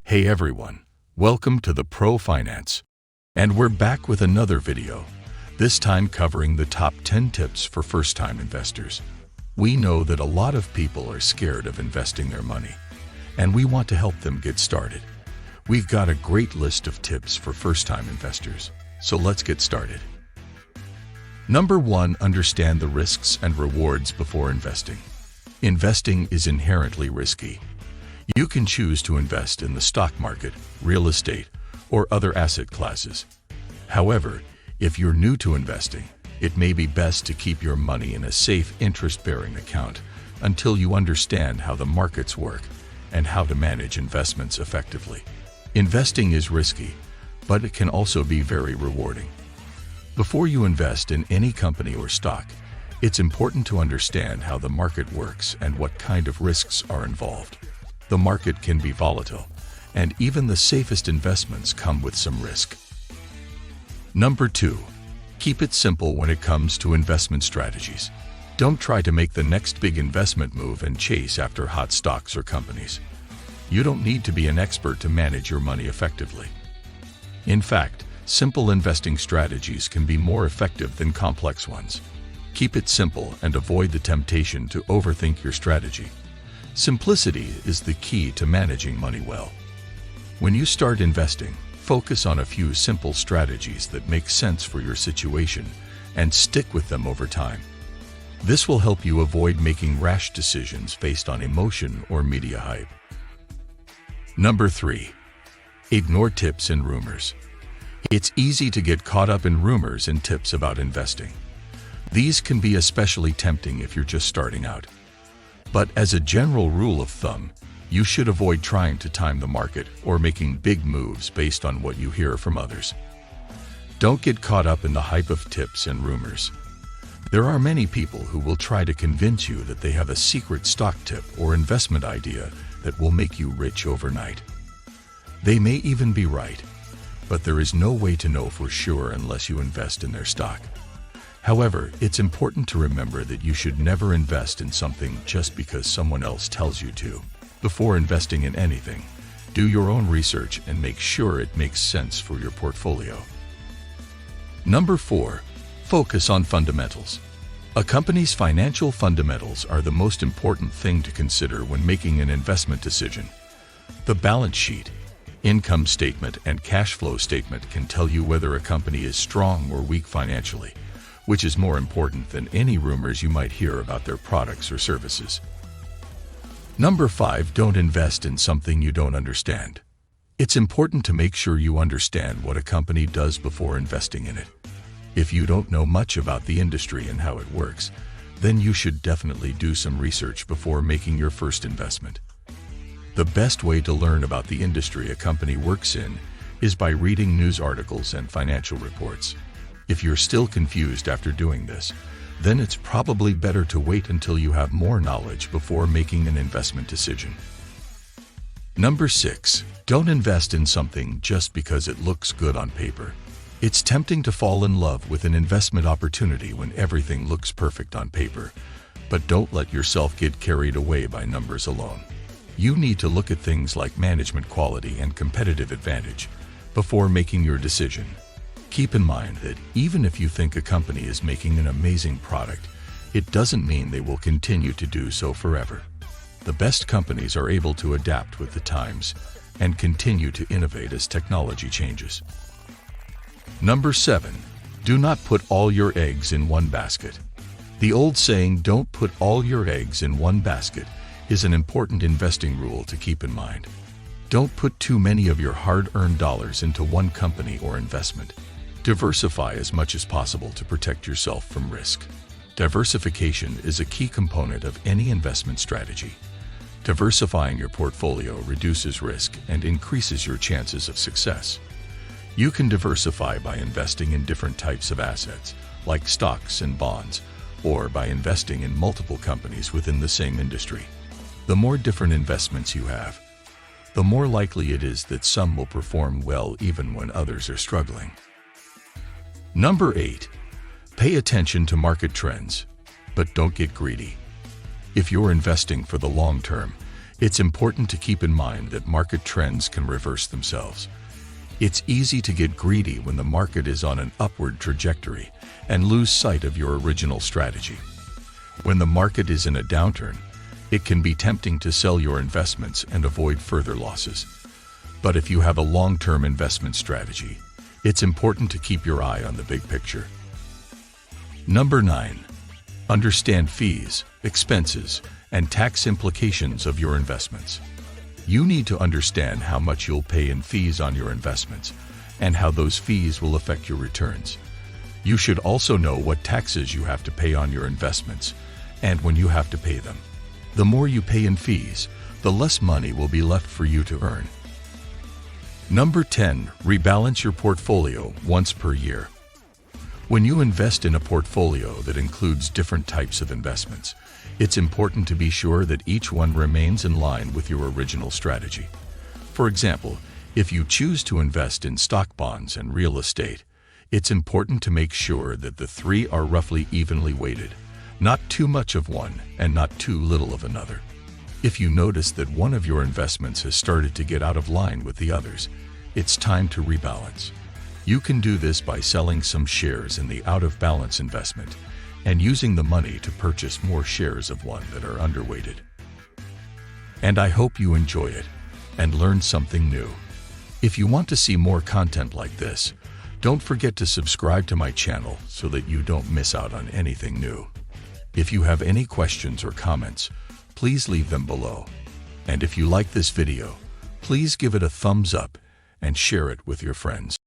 Hey everyone, welcome to the Pro Finance. And we're back with another video, this time covering the top 10 tips for first-time investors. We know that a lot of people are scared of investing their money, and we want to help them get started. We've got a great list of tips for first-time investors, so let's get started. Number 1, understand the risks and rewards before investing. Investing is inherently risky. You can choose to invest in the stock market, real estate, or other asset classes. However, if you're new to investing, it may be best to keep your money in a safe interest-bearing account until you understand how the markets work and how to manage investments effectively. Investing is risky, but it can also be very rewarding. Before you invest in any company or stock, it's important to understand how the market works and what kind of risks are involved. The market can be volatile, and even the safest investments come with some risk. Number 2, keep it simple when it comes to investment strategies. Don't try to make the next big investment move and chase after hot stocks or companies. You don't need to be an expert to manage your money effectively. In fact, simple investing strategies can be more effective than complex ones. Keep it simple and avoid the temptation to overthink your strategy. Simplicity is the key to managing money well. When you start investing, focus on a few simple strategies that make sense for your situation and stick with them over time. This will help you avoid making rash decisions based on emotion or media hype. Number 3, ignore tips and rumors. It's easy to get caught up in rumors and tips about investing. These can be especially tempting if you're just starting out. But as a general rule of thumb, you should avoid trying to time the market or making big moves based on what you hear from others. Don't get caught up in the hype of tips and rumors. There are many people who will try to convince you that they have a secret stock tip or investment idea that will make you rich overnight. They may even be right, but there is no way to know for sure unless you invest in their stock. However, it's important to remember that you should never invest in something just because someone else tells you to. Before investing in anything, do your own research and make sure it makes sense for your portfolio. Number 4, focus on fundamentals. A company's financial fundamentals are the most important thing to consider when making an investment decision. The balance sheet, income statement, and cash flow statement can tell you whether a company is strong or weak financially, which is more important than any rumors you might hear about their products or services. Number 5, don't invest in something you don't understand. It's important to make sure you understand what a company does before investing in it. If you don't know much about the industry and how it works, then you should definitely do some research before making your first investment. The best way to learn about the industry a company works in is by reading news articles and financial reports. If you're still confused after doing this, then it's probably better to wait until you have more knowledge before making an investment decision. Number 6, don't invest in something just because it looks good on paper. It's tempting to fall in love with an investment opportunity when everything looks perfect on paper, but don't let yourself get carried away by numbers alone. You need to look at things like management quality and competitive advantage before making your decision. Keep in mind that even if you think a company is making an amazing product, it doesn't mean they will continue to do so forever. The best companies are able to adapt with the times and continue to innovate as technology changes. Number 7, do not put all your eggs in one basket. The old saying, "Don't put all your eggs in one basket," is an important investing rule to keep in mind. Don't put too many of your hard-earned dollars into one company or investment. Diversify as much as possible to protect yourself from risk. Diversification is a key component of any investment strategy. Diversifying your portfolio reduces risk and increases your chances of success. You can diversify by investing in different types of assets, like stocks and bonds, or by investing in multiple companies within the same industry. The more different investments you have, the more likely it is that some will perform well even when others are struggling. Number 8, pay attention to market trends, but don't get greedy. If you're investing for the long term, It's important to keep in mind that market trends can reverse themselves. It's easy to get greedy when the market is on an upward trajectory and lose sight of your original strategy. When the market is in a downturn, it can be tempting to sell your investments and avoid further losses. But if you have a long-term investment strategy, it's important to keep your eye on the big picture. Number 9. Understand fees, expenses, and tax implications of your investments. You need to understand how much you'll pay in fees on your investments and how those fees will affect your returns. You should also know what taxes you have to pay on your investments and when you have to pay them. The more you pay in fees, the less money will be left for you to earn. Number 10. Rebalance your portfolio once per year. When you invest in a portfolio that includes different types of investments, it's important to be sure that each one remains in line with your original strategy. For example, if you choose to invest in stock bonds and real estate, it's important to make sure that the three are roughly evenly weighted, not too much of one and not too little of another. If you notice that one of your investments has started to get out of line with the others, it's time to rebalance. You can do this by selling some shares in the out-of-balance investment and using the money to purchase more shares of one that are underweighted. And I hope you enjoy it and learn something new. If you want to see more content like this, don't forget to subscribe to my channel so that you don't miss out on anything new. If you have any questions or comments, please leave them below. And if you like this video, please give it a thumbs up and share it with your friends.